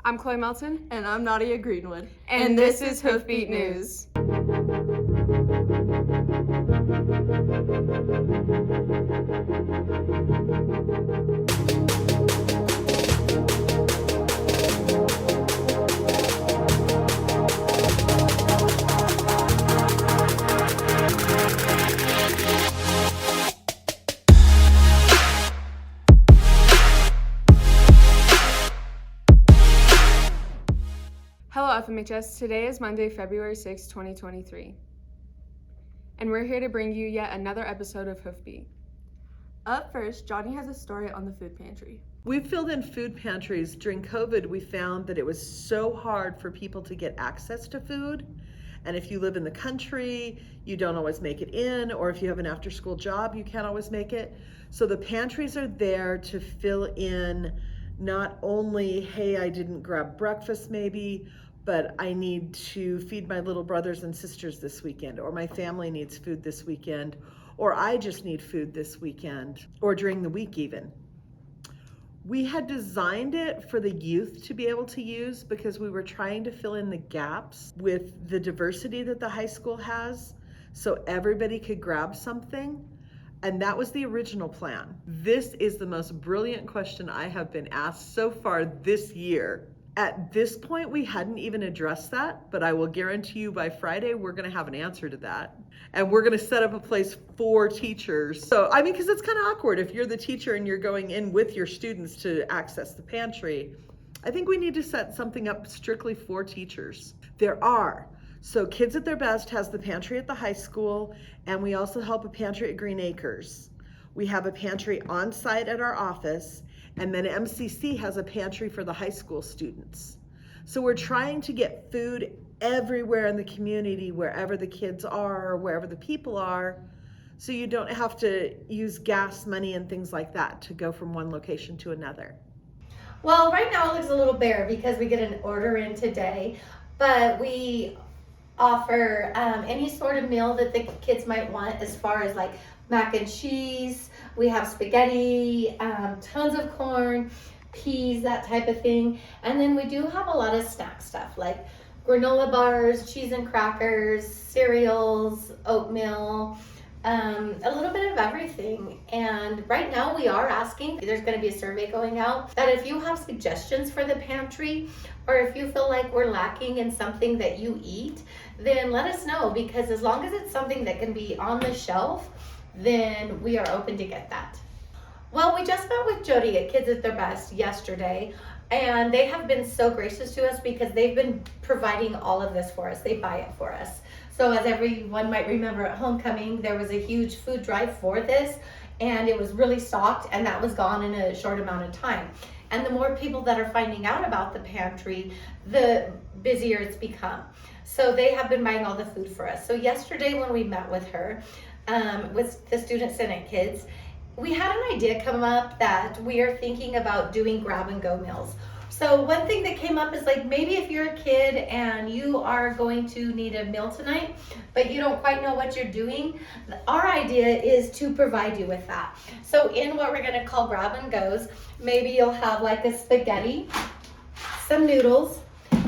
I'm Chloe Melton. And I'm Nadia Greenwood. And this is Hoofbeat News. Hello FMHS, today is Monday, February 6, 2023. And we're here to bring you yet another episode of Hoofbeat. Up first, Johnny has a story on the food pantry. We filled in food pantries. During COVID, we found that it was so hard for people to get access to food. And if you live in the country, you don't always make it in, or if you have an after-school job, you can't always make it. So the pantries are there to fill in not only, hey, I didn't grab breakfast maybe, but I need to feed my little brothers and sisters this weekend, or my family needs food this weekend, or I just need food this weekend, or during the week even. We had designed it for the youth to be able to use because we were trying to fill in the gaps with the diversity that the high school has, so everybody could grab something. And that was the original plan. This is the most brilliant question I have been asked so far this year. At this point, we hadn't even addressed that, but I will guarantee you by Friday, we're gonna have an answer to that. And we're gonna set up a place for teachers. So, I mean, because it's kind of awkward if you're the teacher and you're going in with your students to access the pantry. I think we need to set something up strictly for teachers. There are. So Kids at Their Best has the pantry at the high school, and we also help a pantry at Green Acres. We have a pantry on site at our office, and then MCC has a pantry for the high school students. So we're trying to get food everywhere in the community, wherever the kids are, wherever the people are, so you don't have to use gas money and things like that to go from one location to another. Well, right now it looks a little bare because we get an order in today, but we offer any sort of meal that the kids might want, as far as like mac and cheese. We have spaghetti, tons of corn, peas, that type of thing. And then we do have a lot of snack stuff like granola bars, cheese and crackers, cereals, oatmeal, a little bit of everything. And right now we are asking, there's going to be a survey going out, that if you have suggestions for the pantry, or if you feel like we're lacking in something that you eat, then let us know, because as long as it's something that can be on the shelf, then we are open to get that. Well, we just met with Jody at Kids at Their Best yesterday, and they have been so gracious to us because they've been providing all of this for us. They buy it for us. So as everyone might remember, at homecoming, there was a huge food drive for this, and it was really stocked, and that was gone in a short amount of time. And the more people that are finding out about the pantry, the busier it's become. So they have been buying all the food for us. So yesterday when we met with her, with the Student Senate kids, we had an idea come up that we are thinking about doing grab and go meals. So one thing that came up is like, maybe if you're a kid and you are going to need a meal tonight, but you don't quite know what you're doing, our idea is to provide you with that. So in what we're gonna call grab and goes, maybe you'll have like a spaghetti, some noodles,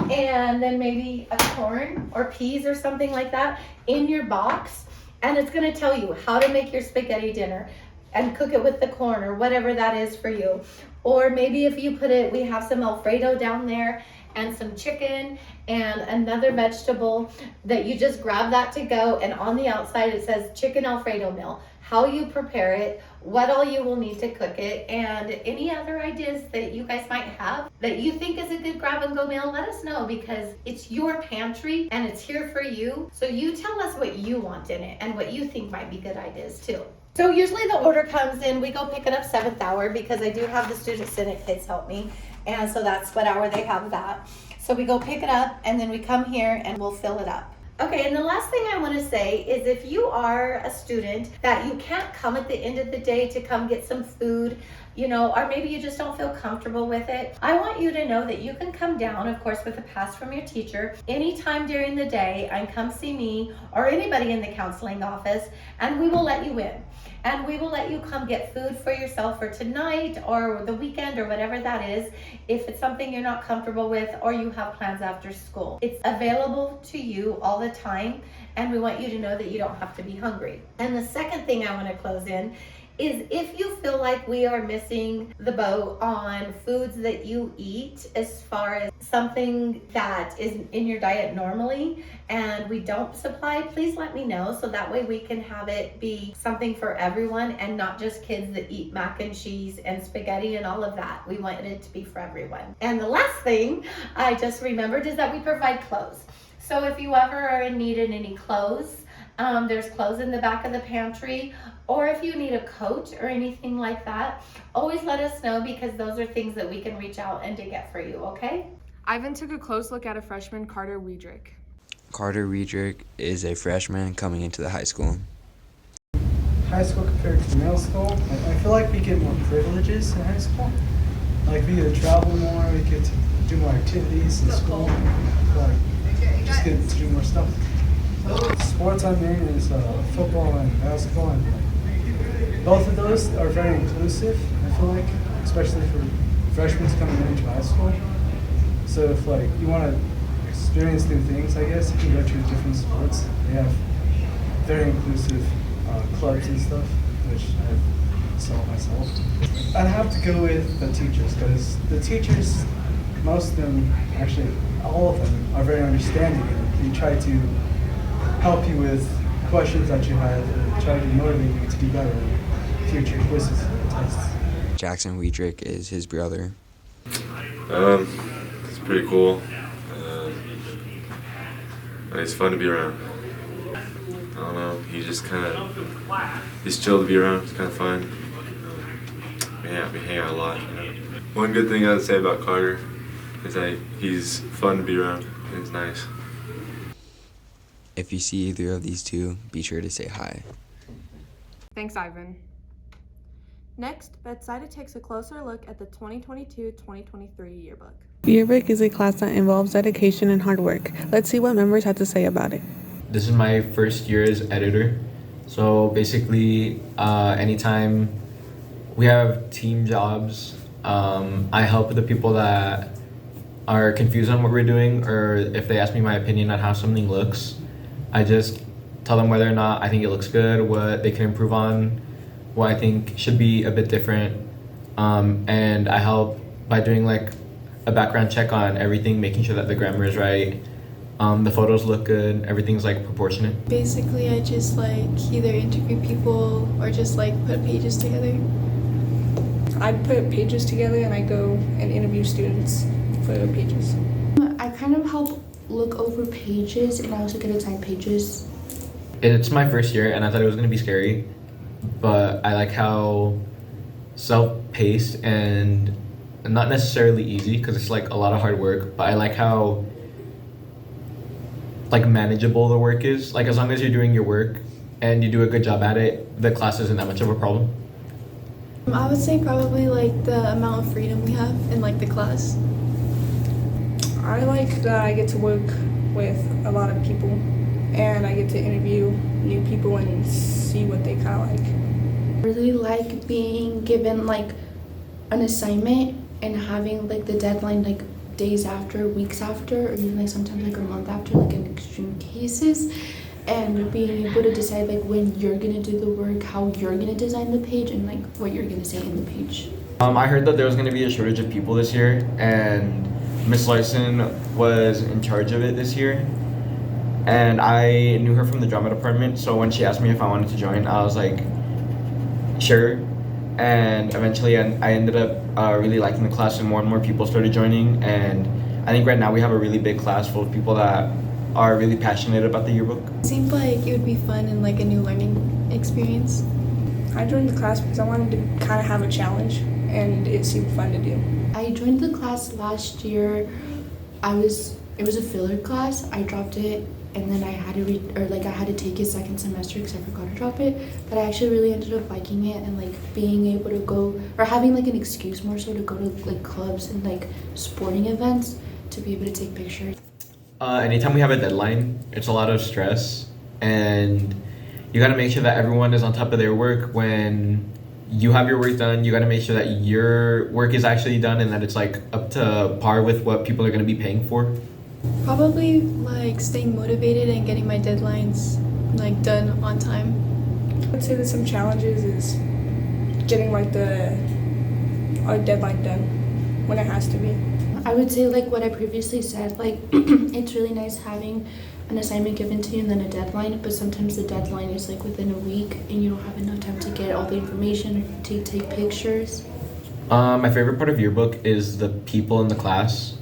and then maybe a corn or peas or something like that in your box. And it's gonna tell you how to make your spaghetti dinner and cook it with the corn or whatever that is for you. Or maybe if you put it, we have some Alfredo down there and some chicken and another vegetable that you just grab that to go, and on the outside it says chicken Alfredo meal, how you prepare it, what all you will need to cook it, and any other ideas that you guys might have that you think is a good grab and go meal, let us know, because it's your pantry and it's here for you. So you tell us what you want in it and what you think might be good ideas too. So usually the order comes in, we go pick it up 7th hour, because I do have the Student Senate kids help me. And so that's what hour they have that. So we go pick it up, and then we come here and we'll fill it up. Okay, and the last thing I want to say is if you are a student that you can't come at the end of the day to come get some food, or maybe you just don't feel comfortable with it, I want you to know that you can come down, of course, with a pass from your teacher anytime during the day and come see me or anybody in the counseling office, and we will let you in. And we will let you come get food for yourself for tonight or the weekend or whatever that is, if it's something you're not comfortable with or you have plans after school. It's available to you all the time, and we want you to know that you don't have to be hungry. And the second thing I want to close in is if you feel like we are missing the boat on foods that you eat as far as something that is in your diet normally and we don't supply, please let me know so that way we can have it be something for everyone and not just kids that eat mac and cheese and spaghetti and all of that. We want it to be for everyone. And the last thing I just remembered is that we provide clothes. So if you ever are in need of any clothes, there's clothes in the back of the pantry, or if you need a coat or anything like that, always let us know because those are things that we can reach out and to get for you, okay? Ivan took a close look at a freshman, Carter Wiedrich. Carter Wiedrich is a freshman coming into the high school. High school compared to middle school, I feel like we get more privileges in high school. Like we get to travel more, we get to do more activities in school. Like just get to do more stuff. Sports I'm in is football and basketball, and both of those are very inclusive, I feel like, especially for freshmen coming into high school. So if you want to experience new things, I guess, you can go to different sports. They have very inclusive clubs and stuff, which I saw myself. I'd have to go with the teachers, because the teachers, most of them, actually all of them, are very understanding, and they try to help you with questions that you have and try to motivate you to do better in future quizzes and tests. Jackson Wiedrich is his brother. It's pretty cool. It's fun to be around. I don't know, he's chill to be around, it's kind of fun. Yeah, we hang out a lot. One good thing I would say about Carter is that he's fun to be around and he's nice. If you see either of these two, be sure to say hi. Thanks, Ivan. Next, Betsaida takes a closer look at the 2022-2023 yearbook. Yearbook is a class that involves dedication and hard work. Let's see what members had to say about it. This is my first year as editor. So basically, anytime we have team jobs, I help the people that are confused on what we're doing, or if they ask me my opinion on how something looks, I just tell them whether or not I think it looks good, what they can improve on, what I think should be a bit different. And I help by doing a background check on everything, making sure that the grammar is right, the photos look good, everything's proportionate. Basically, I just either interview people or just put pages together. I put pages together and I go and interview students for the pages. I kind of help look over pages, and I also get to type pages. It's my first year and I thought it was going to be scary, but I like how self-paced and not necessarily easy because it's a lot of hard work, but I like how manageable the work is. As long as you're doing your work and you do a good job at it, the class isn't that much of a problem. I would say probably the amount of freedom we have in the class. I like that I get to work with a lot of people and I get to interview new people and see what they kind of like. I really like being given an assignment and having the deadline days after, weeks after, or even sometimes a month after, in extreme cases, and being able to decide when you're gonna do the work, how you're gonna design the page, and what you're gonna say in the page. I heard that there was gonna be a shortage of people this year, and Miss Larson was in charge of it this year, and I knew her from the drama department, so when she asked me if I wanted to join, I was sure. And eventually I ended up really liking the class, and more people started joining, and I think right now we have a really big class full of people that are really passionate about the yearbook. It seemed like it would be fun and a new learning experience. I joined the class because I wanted to kind of have a challenge, and it seemed fun to do. I joined the class last year. It was a filler class. I dropped it and then I had to I had to take it second semester because I forgot to drop it. But I actually really ended up liking it, and like being able to go, or having like an excuse more so to go to like clubs and like sporting events to be able to take pictures. Anytime we have a deadline, it's a lot of stress, and you gotta make sure that everyone is on top of their work. When you have your work done, you gotta make sure that your work is actually done and that it's like up to par with what people are gonna be paying for. Probably like staying motivated and getting my deadlines like done on time. I would say that some challenges is getting like our deadline done when it has to be. I would say like what I previously said, like it's really nice having an assignment given to you and then a deadline, but sometimes the deadline is like within a week and you don't have enough time to get all the information or to take pictures. My favorite part of Yearbook is the people in the class.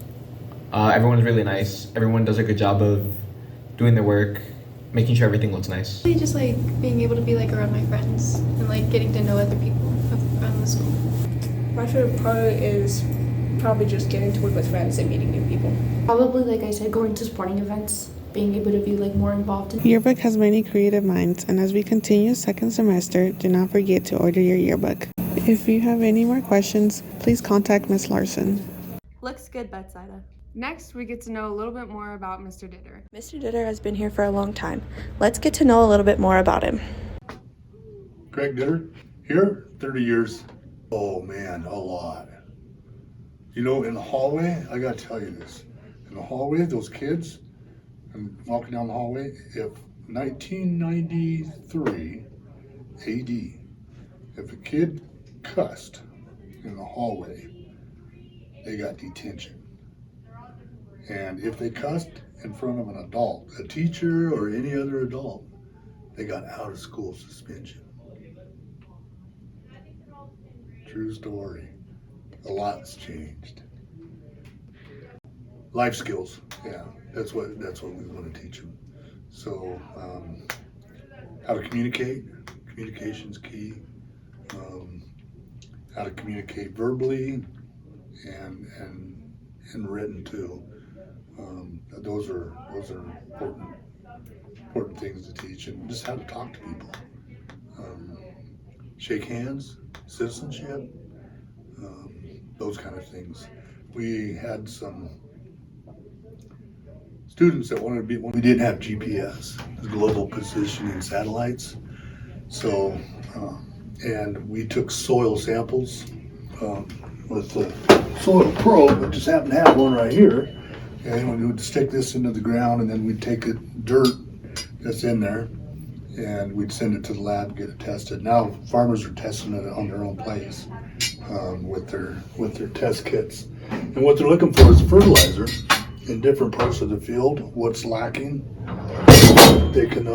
Everyone's really nice. Everyone does a good job of doing their work, making sure everything looks nice. Just like being able to be like around my friends and like getting to know other people around the school. My favorite part is probably just getting to work with friends and meeting new people. Probably, like I said, going to sporting events, being able to be like more involved in. Yearbook has many creative minds, and as we continue second semester, do not forget to order your yearbook. If you have any more questions, please contact Ms. Larson. Looks good, Betsaida. Next, we get to know a little bit more about Mr. Ditter. Mr. Ditter has been here for a long time. Let's get to know a little bit more about him. Greg Ditter, here, 30 years. Oh man, a lot. You know, in the hallway, I gotta tell you this. In the hallway, those kids, I'm walking down the hallway, if 1993 AD, if a kid cussed in the hallway, they got detention. And if they cussed in front of an adult, a teacher or any other adult, they got out of school suspension. True story. A lot's changed. Life skills, yeah, that's what we want to teach them. So, how to communicate, communication's key. How to communicate verbally and written too. Those are important things to teach, and just how to talk to people. Shake hands, citizenship, those kind of things. We had some students that wanted to be, when we didn't have GPS, global positioning satellites. So, and we took soil samples with the soil probe, but just happened to have one right here. And we would stick this into the ground, and then we'd take dirt that's in there, and we'd send it to the lab, get it tested. Now farmers are testing it on their own place with their test kits. And what they're looking for is fertilizer in different parts of the field, what's lacking. They can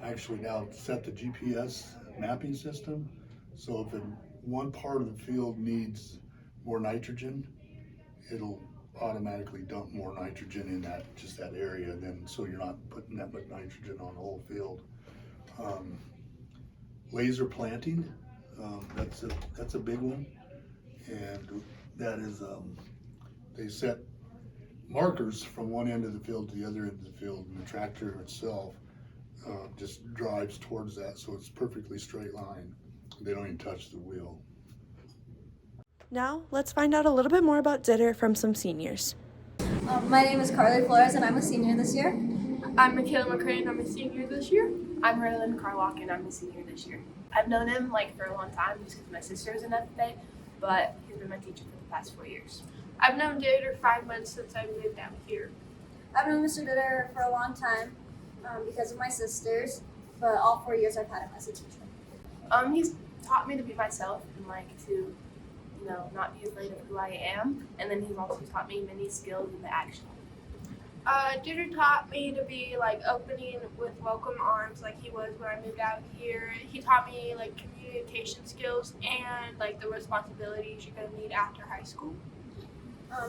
actually now set the GPS mapping system. So if one part of the field needs more nitrogen, it'll automatically dump more nitrogen in that area, then so you're not putting that much nitrogen on the whole field. Laser planting, that's a big one, and that is they set markers from one end of the field to the other end of the field, and the tractor itself just drives towards that, so it's perfectly straight line. They don't even touch the wheel. Now, let's find out a little bit more about Ditter from some seniors. My name is Carly Flores, and I'm a senior this year. I'm Michaela McCray, and I'm a senior this year. I'm Raylan Carlock, and I'm a senior this year. I've known him for a long time just because my sister is in FFA, but he's been my teacher for the past 4 years. I've known Ditter 5 months since I moved out here. I've known Mr. Ditter for a long time because of my sisters, but all 4 years I've had him as a teacher. He's taught me to be myself and to not be afraid of who I am, and then he's also taught me many skills in the action. Ditter taught me to be opening with welcome arms like he was when I moved out here. He taught me communication skills and the responsibilities you're going to need after high school.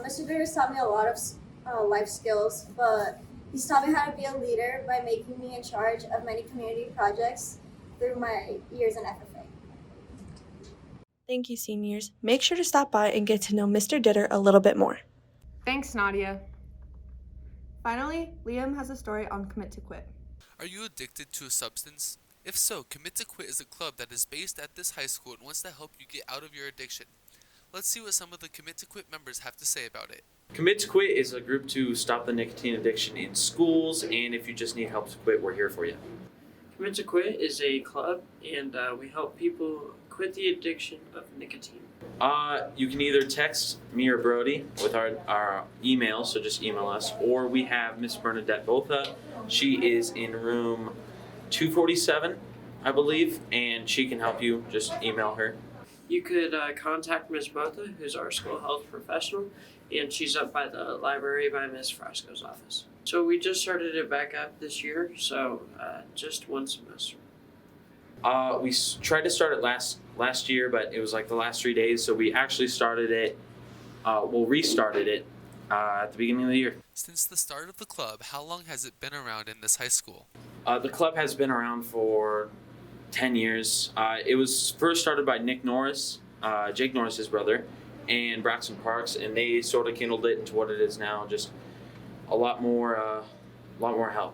Mr. Ditter's taught me a lot of life skills, but he's taught me how to be a leader by making me in charge of many community projects through my years in FFA. Thank you, seniors. Make sure to stop by and get to know Mr. Ditter a little bit more. Thanks, Nadia. Finally, Liam has a story on Commit to Quit. Are you addicted to a substance? If so, Commit to Quit is a club that is based at this high school and wants to help you get out of your addiction. Let's see what some of the Commit to Quit members have to say about it. Commit to Quit is a group to stop the nicotine addiction in schools, and if you just need help to quit, we're here for you. Commit to Quit is a club, and we help people quit the addiction of nicotine. You can either text me or Prouty with our email, so just email us, or we have Miss Bernadette Botha. She is in room 247, I believe, and she can help you. Just email her. You could contact Miss Botha, who's our school health professional, and she's up by the library by Miss Frasco's office. So we just started it back up this year, so just one semester. We tried to start it last year, but it was like the last 3 days, so we actually started it, restarted it at the beginning of the year. Since the start of the club, how long has it been around in this high school? The club has been around for 10 years. It was first started by Nick Norris, Jake Norris, his brother, and Braxton Parks, and they sort of kindled it into what it is now, just a lot more help.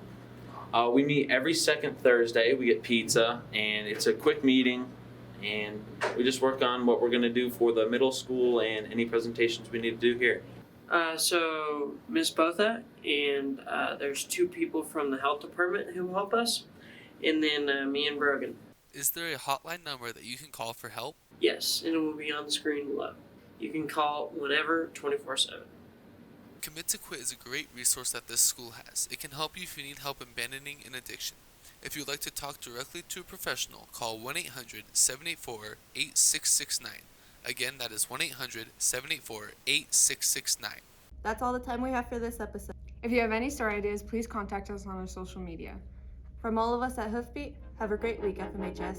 We meet every second Thursday. We get pizza, and it's a quick meeting, and we just work on what we're going to do for the middle school and any presentations we need to do here. So Miss Botha, and there's 2 people from the health department who help us, and then me and Brogan. Is there a hotline number that you can call for help? Yes, and it will be on the screen below. You can call whenever, 24/7. Commit to Quit is a great resource that this school has. It can help you if you need help abandoning an addiction. If you'd like to talk directly to a professional, call 1-800-784-8669. Again, that is 1-800-784-8669. That's all the time we have for this episode. If you have any story ideas, please contact us on our social media. From all of us at Hoofbeat, have a great week, FMHS.